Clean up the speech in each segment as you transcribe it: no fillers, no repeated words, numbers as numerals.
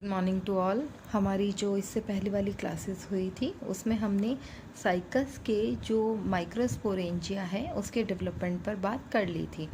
Good morning to all. हमारी जो इससे पहले वाली क्लासेस हुई थी उसमें हमने साइकस के जो माइक्रोस्पोरेंजिया है उसके डेवलपमेंट पर बात कर ली थी।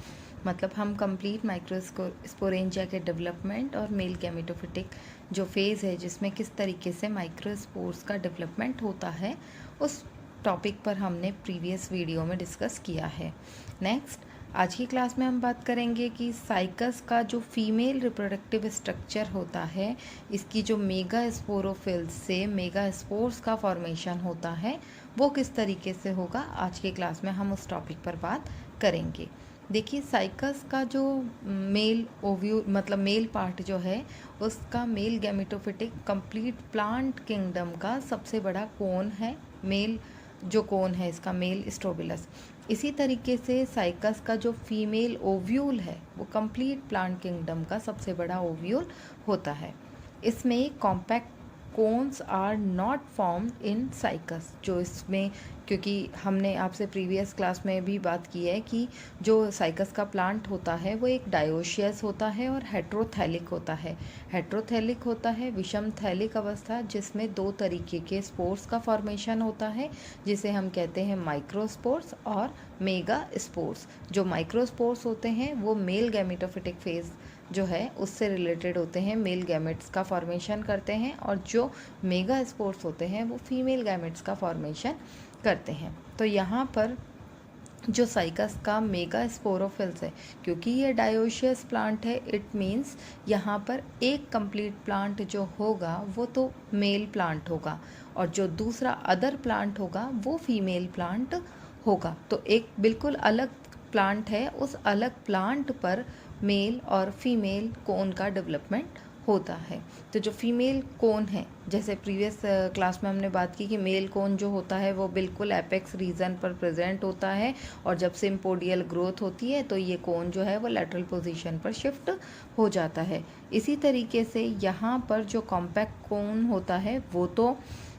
मतलब हम कंप्लीट माइक्रोस्पोरेंजिया के डेवलपमेंट और मेल गैमेटोफिटिक जो फेज़ है जिसमें किस तरीके से माइक्रोस्पोर्स का डेवलपमेंट होता है उस टॉपिक पर हमने प्रीवियस वीडियो में डिस्कस किया है। नेक्स्ट आज की क्लास में हम बात करेंगे कि साइकस का जो फीमेल रिप्रोडक्टिव स्ट्रक्चर होता है, इसकी जो मेगा स्पोरोफिल्स से मेगा स्पोर्स का फॉर्मेशन होता है वो किस तरीके से होगा। आज की क्लास में हम उस टॉपिक पर बात करेंगे। देखिए, साइकस का जो मेल ओव्यूल मतलब मेल पार्ट जो है उसका male gametophytic complete plant kingdom का सबसे बड़ा कोन है। मेल जो कोन है इसका मेल स्ट्रोबिलस। इसी तरीके से साइकस का जो फीमेल ओव्यूल है वो कंप्लीट प्लांट किंगडम का सबसे बड़ा ओव्यूल होता है। इसमें compact cones are not form in Cycas. जो इसमें, क्योंकि हमने आपसे प्रीवियस क्लास में भी बात की है कि जो साइकस का प्लांट होता है वो एक डायोशियस होता है और हेट्रोथैलिक होता है। हेट्रोथैलिक होता है विषम थैलिक अवस्था जिसमें दो तरीके के स्पोर्स का फॉर्मेशन होता है जिसे हम कहते हैं माइक्रोस्पोर्स और मेगा स्पोर्स। जो माइक्रोस्पोर्स होते हैं वो मेल गैमेटोफिटिक फेज जो है उससे रिलेटेड होते हैं, मेल गैमेट्स का फॉर्मेशन करते हैं, और जो मेगा स्पोर्स होते हैं वो फीमेल गैमेट्स का फॉर्मेशन करते हैं। तो यहाँ पर जो साइकस का मेगा स्पोरोफिल्स है, क्योंकि ये डायोशियस प्लांट है, इट मीन्स यहाँ पर एक कंप्लीट प्लांट जो होगा वो तो मेल प्लांट होगा और जो दूसरा अदर प्लांट होगा वो फीमेल प्लांट होगा। तो एक बिल्कुल अलग प्लांट है, उस अलग प्लांट पर मेल और फीमेल कोन का डेवलपमेंट होता है। तो जो फीमेल कोन है, जैसे प्रीवियस क्लास में हमने बात की कि मेल कोन जो होता है वो बिल्कुल एपेक्स रीजन पर प्रेजेंट होता है और जब सिम्पोडियल ग्रोथ होती है तो ये कोन जो है वो लैटरल पोजीशन पर शिफ्ट हो जाता है। इसी तरीके से यहाँ पर जो कॉम्पैक्ट कोन होता है वो तो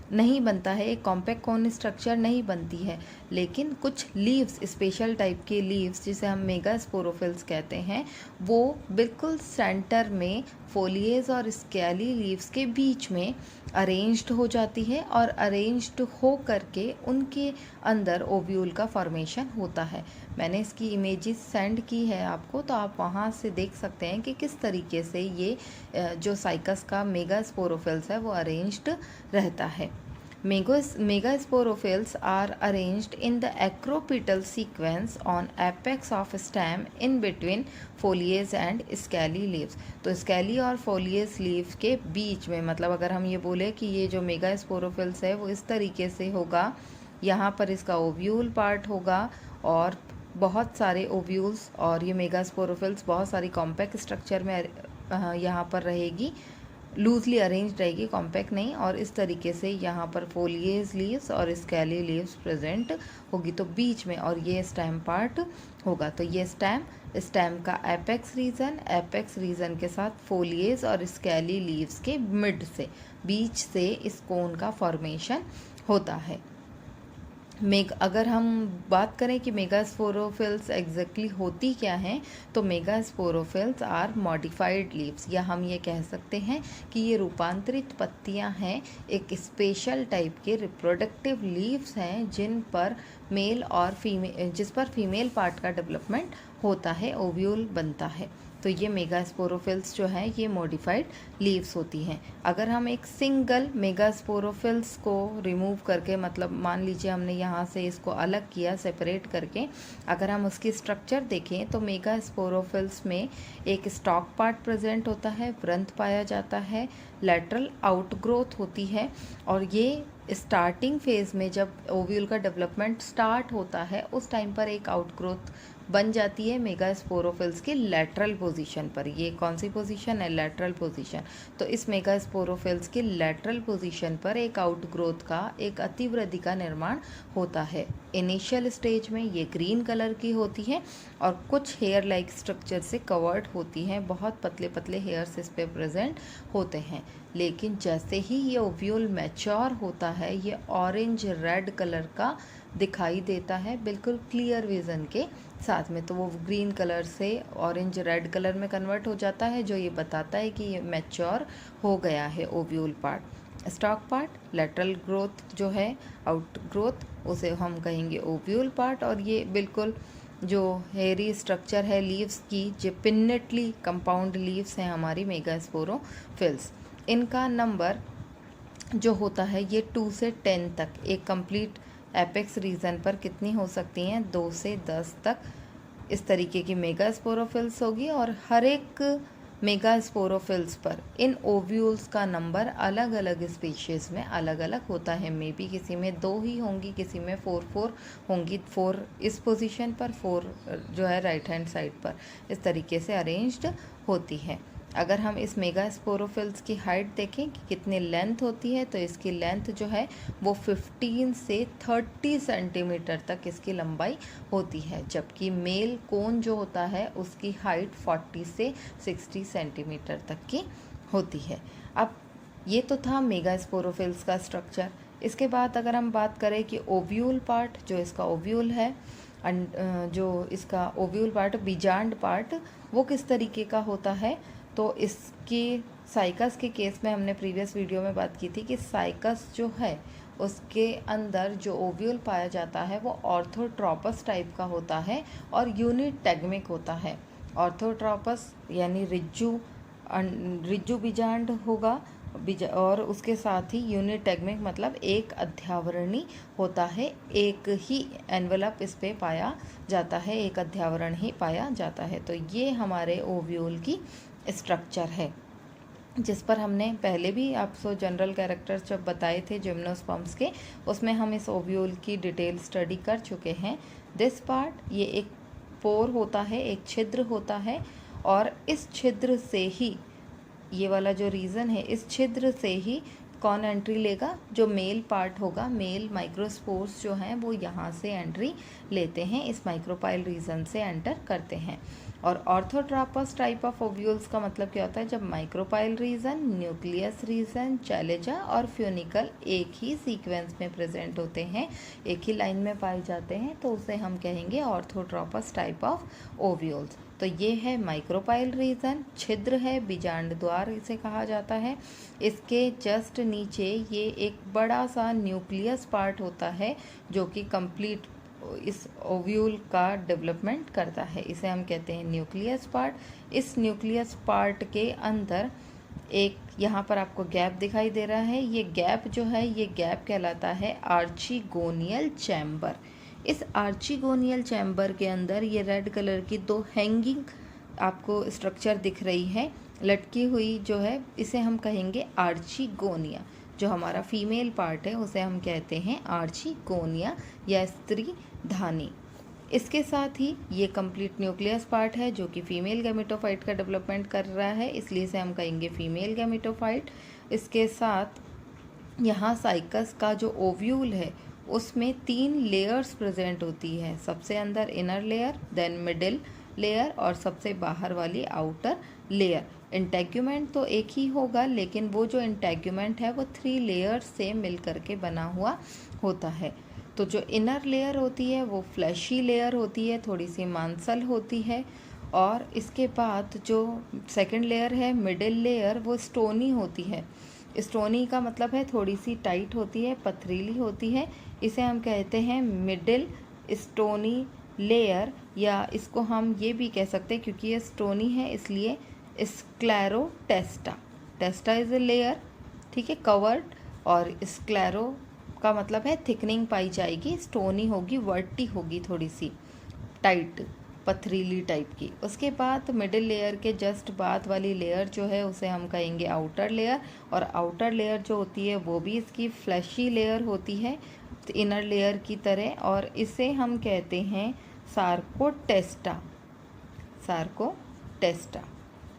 नहीं बनता है, एक कॉम्पैक्ट कोन स्ट्रक्चर नहीं बनती है, लेकिन कुछ लीव्स, स्पेशल टाइप के लीव्स जिसे हम मेगा स्पोरोफिल्स कहते हैं, वो बिल्कुल सेंटर में फोलिएज और स्केली लीव्स के बीच में अरेंज्ड हो जाती है और अरेंज्ड हो करके उनके अंदर ओव्यूल का फॉर्मेशन होता है। मैंने इसकी इमेजेस सेंड की है आपको, तो आप वहाँ से देख सकते हैं कि किस तरीके से ये जो साइकस का मेगा स्पोरोफिल्स है वो अरेंज्ड रहता है। Mega sporophylls are arranged in the acropetal sequence on apex of stem in between foliage and scaly leaves. तो स्केली और फोलिएज लीव्स के बीच में, मतलब अगर हम ये बोले कि ये जो मेगा स्पोरोफिल्स है वो इस तरीके से होगा, यहाँ पर इसका ओव्यूल पार्ट होगा और बहुत सारे ओव्यूल्स, और ये मेगा स्पोरोफिल्स बहुत सारी कॉम्पैक्ट स्ट्रक्चर में यहाँ पर रहेगी, लूजली अरेंज रहेगी, कॉम्पैक्ट नहीं। और इस तरीके से यहाँ पर फोलिएज लीव्स और स्केली लीव्स प्रेजेंट होगी, तो बीच में, और ये स्टेम पार्ट होगा। तो ये स्टेम का एपेक्स रीजन के साथ फोलिएज और स्केली लीव्स के मिड से, बीच से इस कोन का फॉर्मेशन होता है। अगर हम बात करें कि मेगा स्पोरोफिल्स एग्जैक्टली होती क्या हैं, तो mega sporophylls are modified leaves, या हम ये कह सकते हैं कि ये रूपांतरित पत्तियां हैं, एक स्पेशल टाइप के रिप्रोडक्टिव लीव्स हैं जिन पर मेल और फीमेल, जिस पर फीमेल पार्ट का डेवलपमेंट होता है, ओव्यूल बनता है। तो ये मेगा स्पोरोफिल्स जो हैं ये मॉडिफाइड लीव्स होती हैं। अगर हम एक सिंगल मेगा स्पोरोफिल्स को रिमूव करके, मतलब मान लीजिए हमने यहाँ से इसको अलग किया, सेपरेट करके, अगर हम उसकी स्ट्रक्चर देखें तो मेगा स्पोरोफिल्स में एक स्टॉक पार्ट प्रेजेंट होता है, वृंत पाया जाता है, लैटरल आउटग्रोथ होती है, और ये स्टार्टिंग फेज में जब ओव्यूल का डेवलपमेंट स्टार्ट होता है उस टाइम पर एक आउटग्रोथ बन जाती है मेगा स्पोरोफिल्स की लैटरल पोजीशन पर। ये कौन सी पोजीशन है? Lateral position. तो इस मेगा स्पोरोफिल्स की लैटरल पोजीशन पर एक आउटग्रोथ का, एक अतिवृद्धि का निर्माण होता है। इनिशियल स्टेज में ये ग्रीन कलर की होती है और कुछ हेयर लाइक स्ट्रक्चर से कवर्ड होती हैं, बहुत पतले पतले हेयर्स इस पे प्रेजेंट होते हैं। लेकिन जैसे ही ये ओव्यूल मैच्योर होता है ये ऑरेंज रेड कलर का दिखाई देता है, बिल्कुल क्लियर विजन के साथ में, तो वो ग्रीन कलर से ऑरेंज रेड कलर में कन्वर्ट हो जाता है, जो ये बताता है कि ये मैच्योर हो गया है ovule part. Stock part lateral growth जो है, आउट ग्रोथ, उसे हम कहेंगे ओव्यूल पार्ट। और ये बिल्कुल जो हेयरी स्ट्रक्चर है लीव्स की, जो पिन्नेटली कंपाउंड लीव्स हैं हमारी मेगास्पोरोफिल्स, इनका नंबर जो होता है ये 2 से 10 तक, एक कंप्लीट एपेक्स रीजन पर कितनी हो सकती हैं, 2 से 10 तक इस तरीके की मेगास्पोरोफिल्स होगी। और हर एक मेगास्पोरोफिल्स पर इन ओव्यूल्स का नंबर अलग अलग स्पीशीज़ में अलग अलग होता है। मे बी किसी में 2 ही होंगी, किसी में 4 होंगी, 4 इस पोजीशन पर, 4 जो है राइट हैंड साइड पर, इस तरीके से अरेंज्ड होती है। अगर हम इस मेगास्पोरोफिल्स की हाइट देखें कि कितनी लेंथ होती है, तो इसकी लेंथ जो है वो 15 से 30 सेंटीमीटर तक इसकी लंबाई होती है, जबकि मेल कोन जो होता है उसकी हाइट 40 से 60 सेंटीमीटर तक की होती है। अब ये तो था मेगास्पोरोफिल्स का स्ट्रक्चर। इसके बाद अगर हम बात करें कि ओव्यूल पार्ट, जो इसका ओव्यूल है, जो इसका ओव्यूल पार्ट बीजांड पार्ट, वो किस तरीके का होता है, तो इसकी साइकस के केस में हमने प्रीवियस वीडियो में बात की थी कि साइकस जो है उसके अंदर जो ओव्यूल पाया जाता है वो ऑर्थोट्रोपस टाइप का होता है और यूनिटैग्मिक होता है। ऑर्थोट्रोपस यानी रिज्जू बीजांड होगा, और उसके साथ ही यूनिटैग्मिक मतलब एक अध्यावरणी होता है, एक ही एनवेलप इस पे पाया जाता है, एक अध्यावरण ही पाया जाता है। तो ये हमारे ओव्यूल की स्ट्रक्चर है, जिस पर हमने पहले भी आपको जनरल कैरेक्टर्स जब बताए थे जिम्नोस्पर्म्स के, उसमें हम इस ओव्यूल की डिटेल स्टडी कर चुके हैं। दिस पार्ट, ये एक पोर होता है, एक छिद्र होता है, और इस छिद्र से ही, ये वाला जो रीजन है, इस छिद्र से ही कौन एंट्री लेगा, जो मेल पार्ट होगा, मेल माइक्रोस्पोर्स जो हैं वो यहाँ से एंट्री लेते हैं, इस माइक्रोपाइल रीजन से एंटर करते हैं। और ऑर्थोट्रोपस टाइप ऑफ ओव्यूल्स का मतलब क्या होता है, जब माइक्रोपाइल रीजन, न्यूक्लियस रीजन, चैलेजा और फ्यूनिकल एक ही सीक्वेंस में प्रेजेंट होते हैं, एक ही लाइन में पाए जाते हैं, तो उसे हम कहेंगे ऑर्थोट्रोपस टाइप ऑफ ओव्यूल्स। तो ये है माइक्रोपाइल रीजन, छिद्र है, बीजांड द्वार इसे कहा जाता है। इसके जस्ट नीचे ये एक बड़ा सा न्यूक्लियस पार्ट होता है जो कि कंप्लीट इस ओव्यूल का डेवलपमेंट करता है, इसे हम कहते हैं न्यूक्लियस पार्ट। इस न्यूक्लियस पार्ट के अंदर एक यहाँ पर आपको गैप दिखाई दे रहा है, ये गैप जो है, ये गैप कहलाता है आर्चिगोनियल चैम्बर। इस आर्चिगोनियल चैम्बर के अंदर ये रेड कलर की 2 हैंगिंग आपको स्ट्रक्चर दिख रही है, लटकी हुई जो है, इसे हम कहेंगे आर्चिगोनिया। जो हमारा फीमेल पार्ट है उसे हम कहते हैं आर्चिगोनिया या स्त्री धानी। इसके साथ ही ये कंप्लीट न्यूक्लियस पार्ट है जो कि फीमेल गैमेटोफाइट का डेवलपमेंट कर रहा है, इसलिए इसे हम कहेंगे फीमेल गैमेटोफाइट। इसके साथ यहाँ साइकस का जो ओव्यूल है उसमें 3 लेयर्स प्रेजेंट होती है, सबसे अंदर inner layer, then middle layer और सबसे बाहर वाली आउटर लेयर। इंटेग्यूमेंट तो एक ही होगा, लेकिन वो जो इंटेग्यूमेंट है वो 3 लेयर्स से मिल करके बना हुआ होता है। तो जो इनर लेयर होती है वो फ्लैशी लेयर होती है, थोड़ी सी मांसल होती है, और इसके बाद जो सेकंड लेयर है, मिडिल लेयर, वो स्टोनी होती है। स्टोनी का मतलब है थोड़ी सी टाइट होती है, पथरीली होती है, इसे हम कहते हैं मिडिल स्टोनी लेयर, या इसको हम ये भी कह सकते हैं क्योंकि ये स्टोनी है इसलिए स्क्लेरोटेस्टा। टेस्टा इज ए लेयर, ठीक है, कवर्ड, और स्क्लेरो का मतलब है थिकनिंग पाई जाएगी, स्टोनी होगी, वर्टी होगी, थोड़ी सी टाइट पथरीली टाइप की। उसके बाद मिडिल लेयर के जस्ट बाद वाली लेयर जो है उसे हम कहेंगे आउटर लेयर, और आउटर लेयर जो होती है वो भी इसकी फ्लैशी लेयर होती है इनर लेयर की तरह, और इसे हम कहते हैं सार्कोटेस्टा। सार्कोटेस्टा।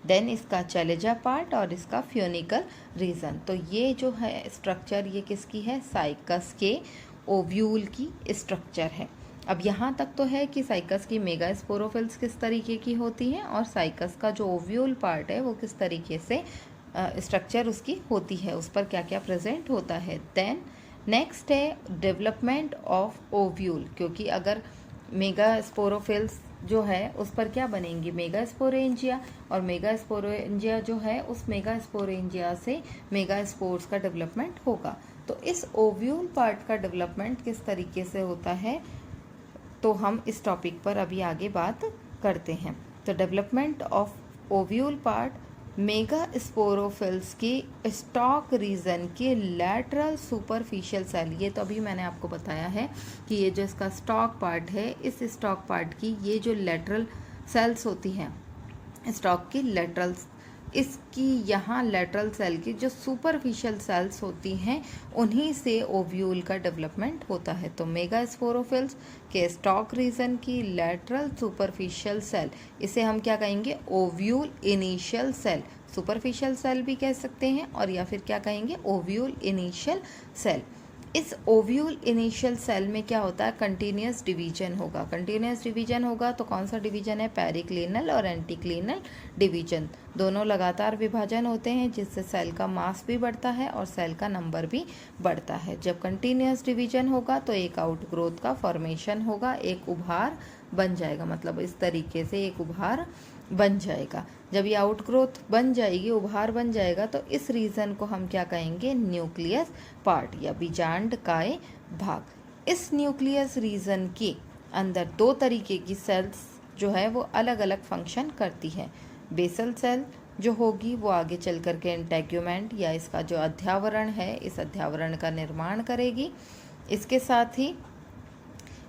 देन इसका चैलेजा पार्ट और इसका फ्यूनिकल रीजन। तो ये जो है स्ट्रक्चर, ये किसकी है, साइकस के ओव्यूल की स्ट्रक्चर है। अब यहाँ तक तो है कि साइकस की मेगास्पोरोफिल्स किस तरीके की होती हैं और साइकस का जो ओव्यूल पार्ट है वो किस तरीके से स्ट्रक्चर उसकी होती है, उस पर क्या क्या प्रेजेंट होता है। देन नेक्स्ट है डेवलपमेंट ऑफ ओव्यूल, क्योंकि अगर मेगास्पोरोफिल्स जो है उस पर क्या बनेंगी, मेगास्पोरेंजिया, और मेगास्पोरेंजिया जो है उस मेगास्पोरेंजिया से मेगास्पोर्स का डेवलपमेंट होगा। तो इस ओव्यूल पार्ट का डेवलपमेंट किस तरीके से होता है, तो हम इस टॉपिक पर अभी आगे बात करते हैं। तो development of ovule part, mega sporophylls की स्टॉक रीजन के लैटरल सुपरफिशियल सेल, ये तो अभी मैंने आपको बताया है कि ये जो इसका स्टॉक पार्ट है, इस स्टॉक पार्ट की ये जो लैटरल सेल्स होती हैं स्टॉक की लेटरल, इसकी यहाँ लेटरल सेल की जो सुपरफिशियल सेल्स होती हैं उन्हीं से ओव्यूल का डेवलपमेंट होता है। तो मेगास्पोरोफिल्स के स्टॉक रीजन की लेटरल सुपरफिशियल सेल, इसे हम क्या कहेंगे, ovule initial cell, superficial cell भी कह सकते हैं, और या फिर क्या कहेंगे, ओव्यूल इनिशियल सेल। इस ओव्यूल इनिशियल सेल में क्या होता है, कंटिन्यूस डिवीजन होगा। कंटिन्यूस डिवीजन होगा तो कौन सा डिवीजन है, पेरिक्लिनल और एंटीक्लिनल डिवीजन, दोनों लगातार विभाजन होते हैं, जिससे सेल का मास भी बढ़ता है और सेल का नंबर भी बढ़ता है। जब कंटिन्यूस डिवीजन होगा तो एक आउटग्रोथ का फॉर्मेशन होगा, एक उभार बन जाएगा, मतलब इस तरीके से एक उभार बन जाएगा। जब ये आउटग्रोथ बन जाएगी, उभार बन जाएगा, तो इस रीजन को हम क्या कहेंगे, न्यूक्लियस पार्ट या बीजांडकाय भाग। इस न्यूक्लियस रीजन के अंदर दो तरीके की सेल्स जो है वो अलग अलग फंक्शन करती है। बेसल सेल जो होगी वो आगे चल कर के इंटेग्यूमेंट या इसका जो अध्यावरण है, इस अध्यावरण का निर्माण करेगी। इसके साथ ही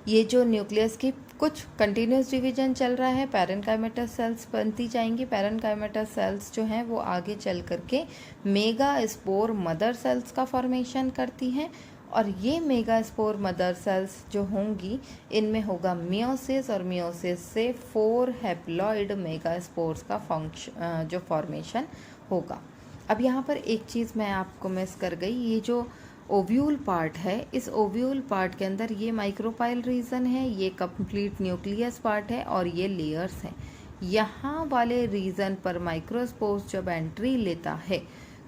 ये जो न्यूक्लियस की कुछ कंटिन्यूस डिवीजन चल रहा है, पैरेनकाइमेटस सेल्स बनती जाएंगी। पैरेनकाइमेटस सेल्स जो हैं वो आगे चल करके मेगा स्पोर मदर सेल्स का फॉर्मेशन करती हैं, और ये मेगा स्पोर मदर सेल्स जो होंगी इनमें होगा मियोसिस, और मियोसिस से 4 हैप्लॉइड मेगा स्पोर्स का फंक्शन जो फॉर्मेशन होगा। अब यहाँ पर एक चीज़ मैं आपको मिस कर गई, ये जो ओव्यूल पार्ट है, इस ओव्यूल पार्ट के अंदर ये माइक्रोपाइल रीजन है, ये कंप्लीट न्यूक्लियस पार्ट है, और ये लेयर्स हैं। यहाँ वाले रीजन पर माइक्रोस्पोर्स जब एंट्री लेता है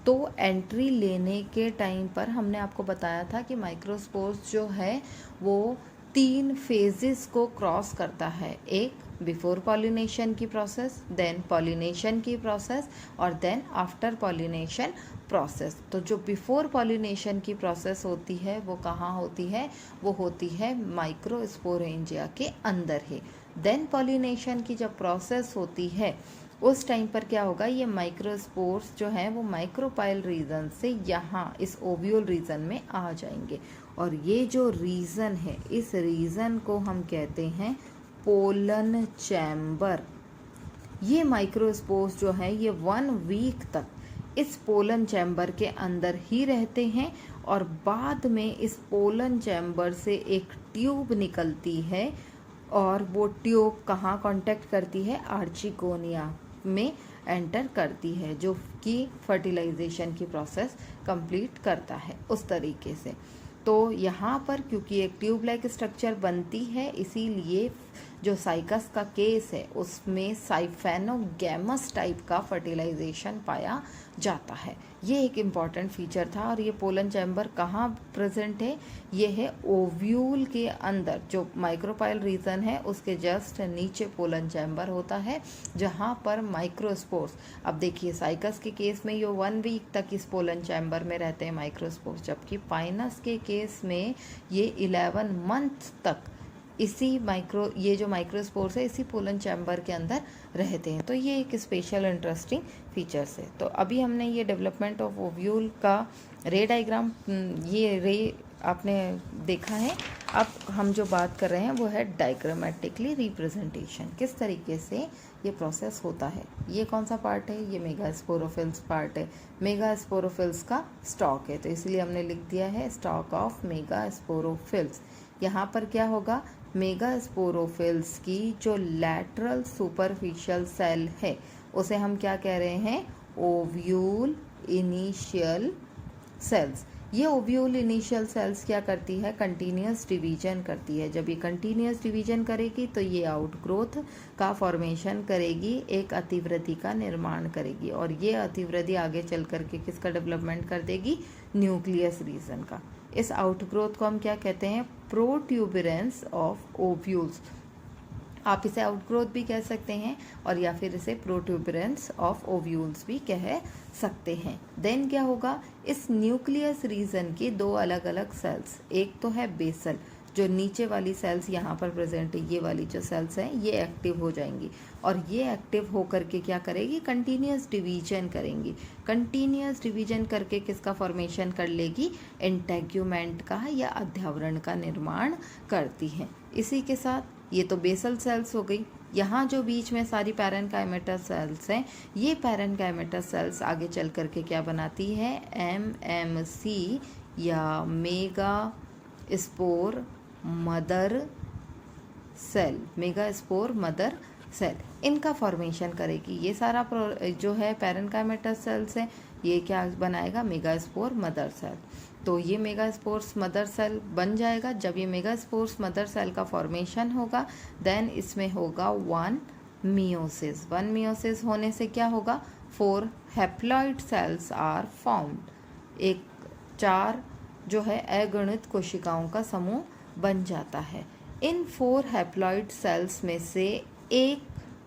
तो एंट्री लेने के टाइम पर हमने आपको बताया था कि माइक्रोस्पोर्स जो है वो 3 फेजेस को क्रॉस करता है। एक बिफोर पॉलिनेशन की प्रोसेस, देन पॉलिनेशन की प्रोसेस, और देन आफ्टर पॉलिनेशन प्रोसेस। तो जो बिफोर पॉलिनेशन की प्रोसेस होती है वो कहाँ होती है, वो होती है माइक्रोस्पोरेंजिया के अंदर ही। देन पॉलिनेशन की जब प्रोसेस होती है उस टाइम पर क्या होगा, ये माइक्रोस्पोर्स जो हैं वो माइक्रोपाइल रीजन से यहाँ इस ओव्यूल रीजन में आ जाएंगे, और ये जो रीजन है इस रीजन को हम कहते हैं पोलन चैम्बर। ये माइक्रोस्पोर्स जो हैं ये 1 वीक तक इस पोलन चैम्बर के अंदर ही रहते हैं, और बाद में इस पोलन चैम्बर से एक ट्यूब निकलती है, और वो ट्यूब कहाँ कांटेक्ट करती है, आर्चिकोनिया में एंटर करती है, जो कि फर्टिलाइजेशन की प्रोसेस कंप्लीट करता है उस तरीके से। तो यहाँ पर क्योंकि एक ट्यूब लाइक स्ट्रक्चर बनती है, इसीलिए जो साइकस का केस है उसमें साइफेनोगैमस टाइप का फर्टिलाइजेशन पाया जाता है। ये एक इम्पॉर्टेंट फीचर था। और ये पोलन चैम्बर कहाँ प्रेजेंट है, ये है ओव्यूल के अंदर, जो माइक्रोपाइल रीजन है उसके जस्ट नीचे पोलन चैम्बर होता है, जहाँ पर माइक्रोस्पोर्स, अब देखिए साइकस के केस में ये 1 वीक तक इस पोलन चैम्बर में रहते हैं माइक्रोस्पोर्स, जबकि पाइनस के केस में ये 11 मंथ तक ये जो माइक्रोस्पोर्स है इसी पोलन चैम्बर के अंदर रहते हैं। तो ये एक स्पेशल इंटरेस्टिंग फीचर्स है। तो अभी हमने ये डेवलपमेंट ऑफ ओव्यूल का रे डायग्राम, ये रे आपने देखा है। अब हम जो बात कर रहे हैं वो है डायग्रामेटिकली रिप्रेजेंटेशन, किस तरीके से ये प्रोसेस होता है। ये कौन सा पार्ट है, ये मेगास्पोरोफिल्स पार्ट है। मेगास्पोरोफिल्स का स्टॉक है, तो इसलिए हमने लिख दिया है स्टॉक ऑफ मेगास्पोरोफिल्स। यहाँ पर क्या होगा, मेगास्पोरोफिल्स की जो लैटरल सुपरफिशियल सेल है उसे हम क्या कह रहे हैं, ओव्यूल इनिशियल सेल्स। ये ओव्यूल इनिशियल सेल्स क्या करती है, कंटिन्यूस डिवीजन करती है। जब ये कंटिन्यूस डिवीजन करेगी तो ये आउटग्रोथ का फॉर्मेशन करेगी, एक अतिवृद्धि का निर्माण करेगी, और ये अतिवृद्धि आगे चल करके किसका डेवलपमेंट कर देगी, न्यूक्लियस रीजन का। इस आउटग्रोथ को हम क्या कहते हैं, प्रोट्यूबरेंस ऑफ ओव्यूल्स। आप इसे आउटग्रोथ भी कह सकते हैं और या फिर इसे प्रोट्यूबरेंस ऑफ ओव्यूल्स भी कह सकते हैं। देन क्या होगा, इस न्यूक्लियस रीजन के दो अलग अलग सेल्स, एक तो है बेसल, जो नीचे वाली सेल्स यहाँ पर प्रेजेंट है, ये वाली जो सेल्स हैं ये एक्टिव हो जाएंगी और ये एक्टिव होकर के क्या करेगी, कंटिन्यूस डिवीजन करेंगी। कंटिन्यूस डिवीजन करके किसका फॉर्मेशन कर लेगी, इंटेग्यूमेंट का या अध्यावरण का निर्माण करती हैं। इसी के साथ ये तो बेसल सेल्स हो गई। यहाँ जो बीच में सारी पैरेन्काइमेटस सेल्स हैं, ये पैरेन्काइमेटस सेल्स आगे चल करके क्या बनाती है, एमएमसी या mega spore mother cell, mega spore mother cell, इनका फॉर्मेशन करेगी। ये सारा जो है पैरेन्काइमेटस सेल्स है, ये क्या बनाएगा, मेगा स्पोर मदर सेल। तो ये मेगा स्पोर्स मदर सेल बन जाएगा। जब ये मेगा स्पोर्स मदर सेल का फॉर्मेशन होगा, देन इसमें होगा वन मियोसिस। वन मियोसिस होने से क्या होगा, 4 हैप्लॉइड सेल्स आर फॉर्म्ड। एक 4 जो है अगुणित कोशिकाओं का समूह बन जाता है। इन 4 हैप्लॉइड सेल्स में से एक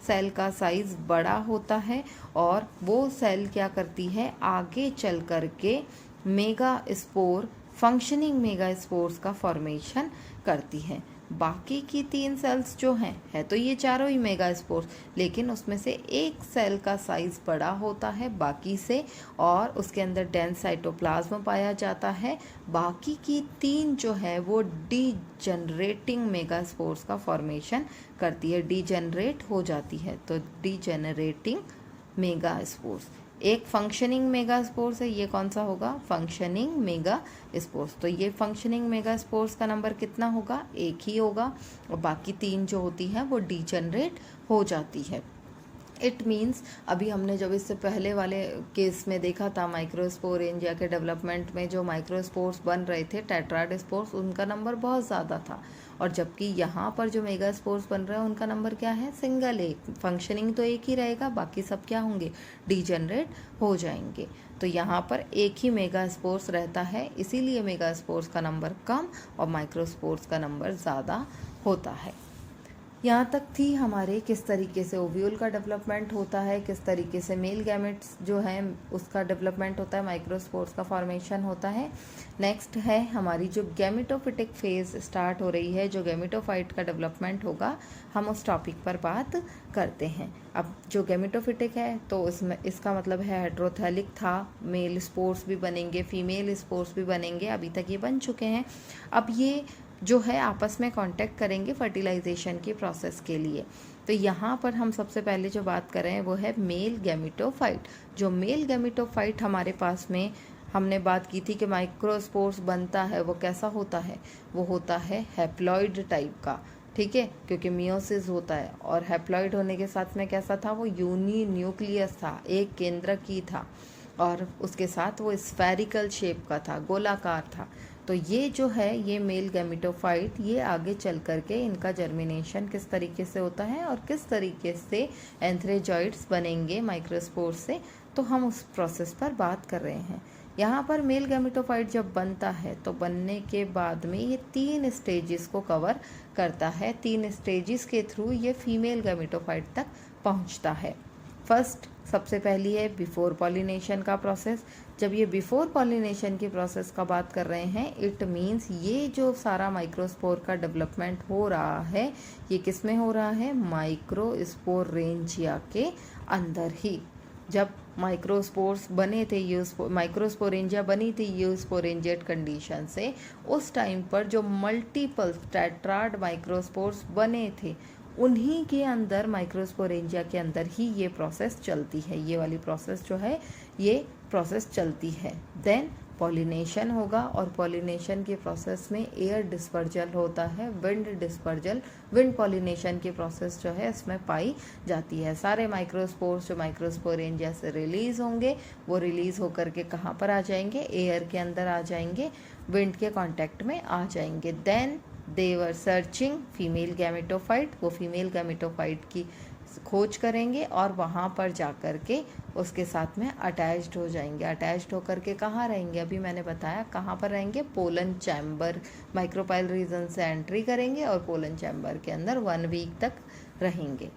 सेल का साइज बड़ा होता है और वो सेल क्या करती है, आगे चल करके mega spore, functioning mega spores का फॉर्मेशन करती है। बाकी की 3 सेल्स जो हैं, है तो ये चारों ही मेगा स्पोर्स, लेकिन उसमें से एक सेल का साइज बड़ा होता है बाकी से और उसके अंदर डेंस साइटोप्लाज्म पाया जाता है। बाकी की 3 जो है वो डीजनरेटिंग मेगा स्पोर्स का फॉर्मेशन करती है, डीजनरेट हो जाती है। तो डीजनरेटिंग मेगा स्पोर्स, एक फंक्शनिंग मेगा स्पोर्स है, ये कौन सा होगा, फंक्शनिंग मेगा स्पोर्स। तो ये फंक्शनिंग मेगा स्पोर्स का नंबर कितना होगा, एक ही होगा और बाकी 3 जो होती हैं वो डीजनरेट हो जाती है। इट मीन्स अभी हमने जब इससे पहले वाले केस में देखा था माइक्रोस्पोरेंजिया के डेवलपमेंट में जो माइक्रोस्पोर्स बन रहे थे, टेट्राड स्पोर्स, उनका नंबर बहुत ज़्यादा था और जबकि यहाँ पर जो मेगा स्पोर्स बन रहे हैं उनका नंबर क्या है, सिंगल, एक। फंक्शनिंग तो एक ही रहेगा, बाकी सब क्या होंगे, डीजनरेट हो जाएंगे। तो यहाँ पर एक ही मेगा स्पोर्स रहता है, इसीलिए मेगा स्पोर्स का नंबर कम और माइक्रोस्पोर्स का नंबर ज़्यादा होता है। यहाँ तक थी हमारे किस तरीके से ओव्यूल का डेवलपमेंट होता है, किस तरीके से मेल गैमेट्स जो है उसका डेवलपमेंट होता है, माइक्रोस्पोर्स का फॉर्मेशन होता है। नेक्स्ट है हमारी जो गैमेटोफिटिक फेज स्टार्ट हो रही है, जो गैमेटोफाइट का डेवलपमेंट होगा, हम उस टॉपिक पर बात करते हैं। अब जो गैमेटोफिटिक है तो इसमें इसका मतलब है हेट्रोथैलिक था, मेल स्पोर्स भी बनेंगे, फीमेल स्पोर्स भी बनेंगे, अभी तक ये बन चुके हैं। अब ये जो है आपस में कांटेक्ट करेंगे फर्टिलाइजेशन की प्रोसेस के लिए। तो यहाँ पर हम सबसे पहले जो बात कर रहे हैं वो है मेल गैमेटोफाइट। जो मेल गैमेटोफाइट हमारे पास में हमने बात की थी कि माइक्रोस्पोर्स बनता है, वो कैसा होता है, वो होता है हैप्लॉइड टाइप का, ठीक है, क्योंकि मियोसिस होता है और हैप्लॉइड होने के साथ में कैसा था, वो यूनी न्यूक्लियस था, एक केंद्र की था और उसके साथ वो स्फेरिकल शेप का था, गोलाकार था। तो ये जो है ये मेल गैमेटोफाइट, ये आगे चल करके इनका जर्मिनेशन किस तरीके से होता है और किस तरीके से एंथ्रेजॉइड्स बनेंगे माइक्रोस्पोर से, तो हम उस प्रोसेस पर बात कर रहे हैं। यहाँ पर मेल गैमेटोफाइट जब बनता है तो बनने के बाद में ये 3 स्टेजेस को कवर करता है। 3 स्टेजेस के थ्रू ये फीमेल गैमेटोफाइट तक पहुँचता है। फर्स्ट, सबसे पहली है बिफोर पॉलिनेशन का प्रोसेस। जब ये बिफोर पॉलिनेशन की प्रोसेस का बात कर रहे हैं, इट मीन्स ये जो सारा माइक्रोस्पोर का डेवलपमेंट हो रहा है, ये किस में हो रहा है, माइक्रोस्पोरेंजिया के अंदर ही। जब माइक्रोस्पोर्स बने थे, माइक्रोस्पोरेंजिया बनी थी यूस्पोरेंजिएट कंडीशन से, उस टाइम पर जो मल्टीपल टेट्राड माइक्रोस्पोर्स बने थे, उन्हीं के अंदर माइक्रोस्पोरेंजिया के अंदर ही ये प्रोसेस चलती है, ये वाली प्रोसेस जो है ये प्रोसेस चलती है। देन पॉलिनेशन होगा और पॉलिनेशन के प्रोसेस में एयर डिस्पर्जल होता है, विंड डिस्पर्जल, विंड पॉलिनेशन की प्रोसेस जो है इसमें पाई जाती है। सारे माइक्रोस्पोर्स जो माइक्रोस्पोरेंजिया से रिलीज होंगे वो रिलीज होकर के कहाँ पर आ जाएंगे, एयर के अंदर आ जाएंगे, विंड के कांटेक्ट में आ जाएंगे। Then they were searching female gametophyte, वो फीमेल गैमेटोफाइट की खोज करेंगे और वहाँ पर जा कर के उसके साथ में अटैच्ड हो जाएंगे। अटैच्ड होकर के कहाँ रहेंगे, अभी मैंने बताया कहाँ पर रहेंगे, पोलन चैम्बर, माइक्रोपाइल रीजन से एंट्री करेंगे और पोलन चैम्बर के अंदर 1 वीक तक रहेंगे।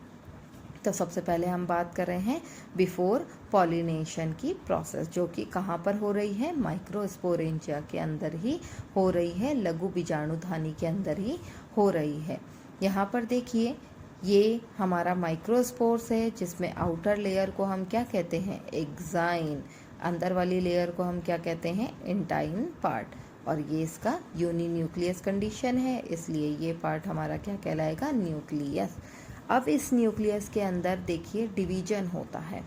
तो सबसे पहले हम बात कर रहे हैं बिफोर पॉलिनेशन की प्रोसेस, जो कि कहाँ पर हो रही है, माइक्रोस्पोरेंजिया के अंदर ही हो रही है, लघु बीजाणुधानी के अंदर ही हो रही है। यहाँ पर देखिए, ये हमारा माइक्रोस्पोर्स है, जिसमें आउटर लेयर को हम क्या कहते हैं, एक्साइन, अंदर वाली लेयर को हम क्या कहते हैं, इंटाइन पार्ट, और ये इसका यूनिन्यूक्लियस कंडीशन है, इसलिए ये पार्ट हमारा क्या कहलाएगा, न्यूक्लियस। अब इस न्यूक्लियस के अंदर देखिए डिवीजन होता है,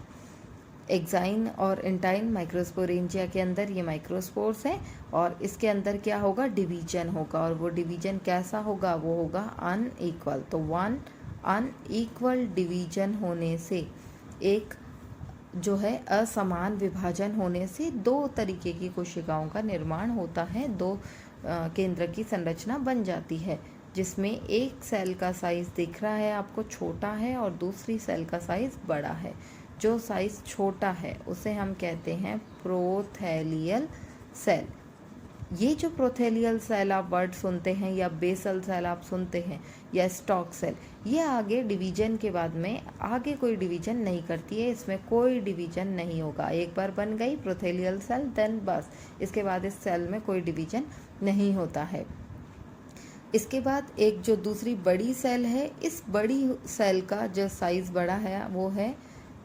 एक्साइन और इंटाइन माइक्रोस्पोरेंजिया के अंदर ये माइक्रोस्पोर्स है, और इसके अंदर क्या होगा, डिवीजन होगा, और वो डिवीजन कैसा होगा, वो होगा अनइक्वल। तो वन अनइक्वल डिवीजन होने से, एक जो है असमान विभाजन होने से, दो तरीके की कोशिकाओं का निर्माण होता है, दो केंद्र की संरचना बन जाती है, जिसमें एक सेल का साइज दिख रहा है आपको छोटा है और दूसरी सेल का साइज बड़ा है। जो साइज छोटा है उसे हम कहते हैं प्रोथेलियल सेल। ये जो प्रोथेलियल सेल आप वर्ड सुनते हैं, या बेसल सेल आप सुनते हैं, या स्टॉक सेल, ये आगे डिवीजन के बाद में आगे कोई डिवीजन नहीं करती है, इसमें कोई डिवीजन नहीं होगा। एक बार बन गई प्रोथेलियल सेल, देन बस इसके बाद इस सेल में कोई डिवीजन नहीं होता है। इसके बाद एक जो दूसरी बड़ी सेल है, इस बड़ी सेल का जो साइज बड़ा है वो है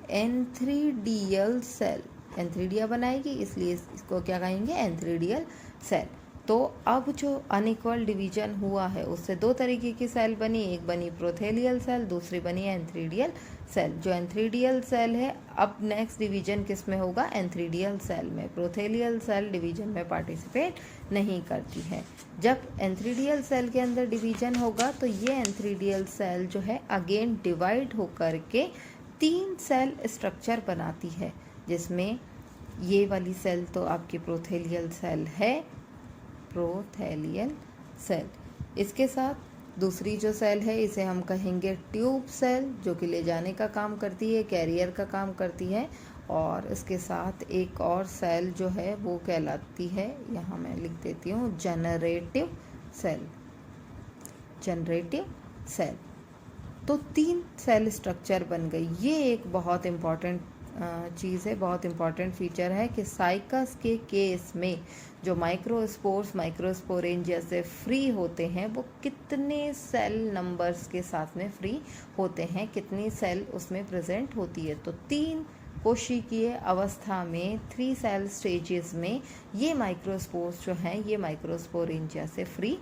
एंथ्रीडियल सेल। एंथ्रीडिया बनाएगी, इसलिए इसको क्या कहेंगे, एंथ्रीडियल सेल। तो अब जो अनइक्वल डिवीजन हुआ है उससे दो तरीके की सेल बनी, एक बनी प्रोथेलियल सेल, दूसरी बनी एंथ्रीडियल सेल। जो एंथ्रीडियल सेल है, अब नेक्स्ट डिवीजन किस में होगा, एंथ्रीडियल सेल में। प्रोथेलियल सेल डिवीजन में पार्टिसिपेट नहीं करती है। जब एंथ्रीडियल सेल के अंदर डिवीजन होगा तो ये एंथ्रीडियल सेल जो है अगेन डिवाइड होकर के 3 सेल स्ट्रक्चर बनाती है, जिसमें ये वाली सेल तो आपकी प्रोथेलियल सेल है, प्रोथेलियल सेल। इसके साथ दूसरी जो सेल है इसे हम कहेंगे ट्यूब सेल, जो कि ले जाने का काम करती है, कैरियर का काम करती है। और इसके साथ एक और सेल जो है वो कहलाती है, यहाँ मैं लिख देती हूँ, जनरेटिव सेल। Generative cell. तो 3 सेल स्ट्रक्चर बन गई। ये एक बहुत इम्पॉर्टेंट चीज़ है, बहुत इम्पॉर्टेंट फीचर है कि साइकस के केस में जो माइक्रोस्पोर्स माइक्रोस्पोरेंजिया से फ्री होते हैं वो कितने सेल नंबर्स के साथ में फ्री होते हैं, कितनी सेल उसमें प्रेजेंट होती है। तो 3 कोशिकीय अवस्था में, 3 सेल स्टेजेस में ये माइक्रोस्पोर्स जो हैं ये माइक्रोस्पोरेंजिया से फ्री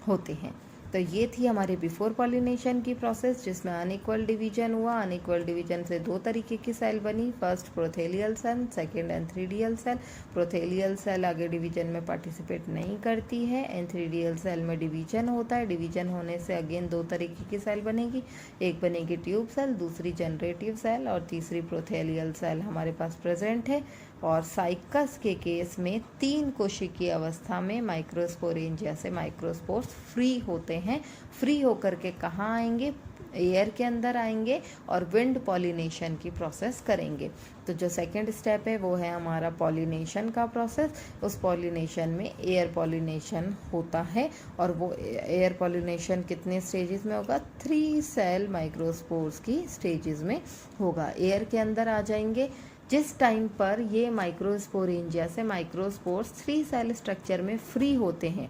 होते हैं। तो ये थी हमारे बिफोर पॉलिनेशन की प्रोसेस, जिसमें अनइक्वल डिवीजन हुआ। अनइक्वल डिवीजन से 2 तरीके की सेल बनी, first prothallial cell, second antheridial cell. Prothallial cell आगे डिवीजन में पार्टिसिपेट नहीं करती है, एंथ्रीडियल सेल में डिवीजन होता है। डिवीजन होने से अगेन 2 तरीके की सेल बनेगी, एक बनेगी ट्यूब सेल, दूसरी जनरेटिव सेल, और तीसरी प्रोथेलियल सेल हमारे पास प्रेजेंट है। और साइकस के केस में 3 कोशिकीय अवस्था में माइक्रोस्पोरेंजिया से माइक्रोस्पोर्स फ्री होते हैं। फ्री होकर के कहाँ आएंगे, एयर के अंदर आएंगे और विंड पॉलिनेशन की प्रोसेस करेंगे। तो जो सेकंड स्टेप है वो है हमारा पॉलिनेशन का प्रोसेस। उस पॉलिनेशन में एयर पॉलिनेशन होता है, और वो एयर पॉलिनेशन कितने स्टेजेस में होगा, 3 सेल माइक्रोस्पोर्स की स्टेजेस में होगा। एयर के अंदर आ जाएंगे। जिस टाइम पर ये माइक्रोस्पोरेंजिया से माइक्रोस्पोर्स 3 सेल स्ट्रक्चर में फ्री होते हैं,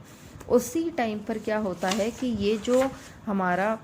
उसी टाइम पर क्या होता है कि ये जो हमारा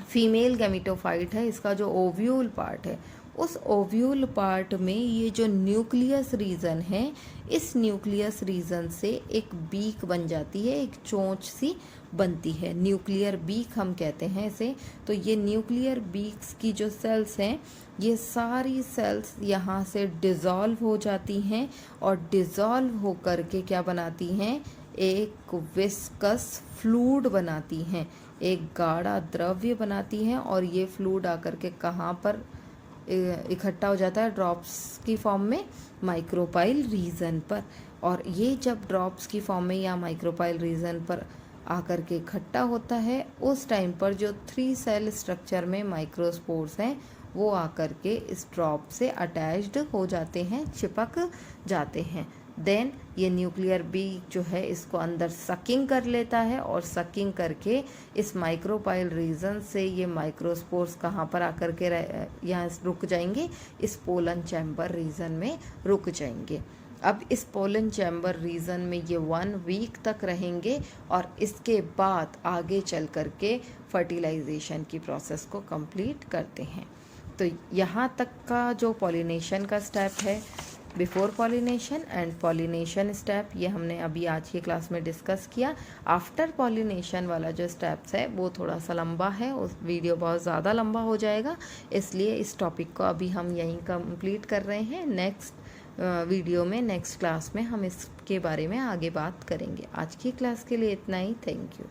फीमेल गैमेटोफाइट है, इसका जो ओव्यूल पार्ट है, उस ओव्यूल पार्ट में ये जो न्यूक्लियस रीजन है, इस न्यूक्लियस रीजन से एक बीक बन जाती है, एक चोंच सी बनती है, न्यूक्लियर बीक हम कहते हैं इसे। तो ये न्यूक्लियर बीक्स की जो सेल्स हैं, ये सारी सेल्स यहाँ से डिज़ोल्व हो जाती हैं, और डिज़ोल्व होकर के क्या बनाती हैं, एक विस्कस फ्लूइड बनाती हैं, एक गाढ़ा द्रव्य बनाती हैं। और ये फ्लूइड आकर के कहाँ पर इकट्ठा हो जाता है, ड्रॉप्स की फॉर्म में माइक्रोपाइल रीजन पर। और ये जब ड्रॉप्स की फॉर्म में या माइक्रोपाइल रीजन पर आकर के इकट्ठा होता है, उस टाइम पर जो 3 सेल स्ट्रक्चर में माइक्रोस्पोर्स हैं वो आकर के इस ड्रॉप से अटैच्ड हो जाते हैं, चिपक जाते हैं। देन ये न्यूक्लियर बी जो है इसको अंदर सकिंग कर लेता है और सकिंग करके इस माइक्रोपाइल रीजन से ये माइक्रोस्पोर्स कहाँ पर आकर के यहाँ रुक जाएंगे, इस पोलन चैम्बर रीजन में रुक जाएंगे। अब इस पोलन चैम्बर रीजन में ये 1 वीक तक रहेंगे और इसके बाद आगे चल कर के फर्टिलाइजेशन की प्रोसेस को कंप्लीट करते हैं। तो यहाँ तक का जो पॉलिनेशन का स्टेप है, before pollination and pollination step, ये हमने अभी आज की क्लास में डिस्कस किया। आफ्टर पॉलिनेशन वाला जो स्टेप्स है वो थोड़ा सा लंबा है, उस वीडियो बहुत ज़्यादा लंबा हो जाएगा, इसलिए इस टॉपिक को अभी हम यहीं कंप्लीट कर रहे हैं। नेक्स्ट वीडियो में, नेक्स्ट क्लास में हम इसके बारे में आगे बात करेंगे। आज की क्लास के लिए इतना ही। Thank you.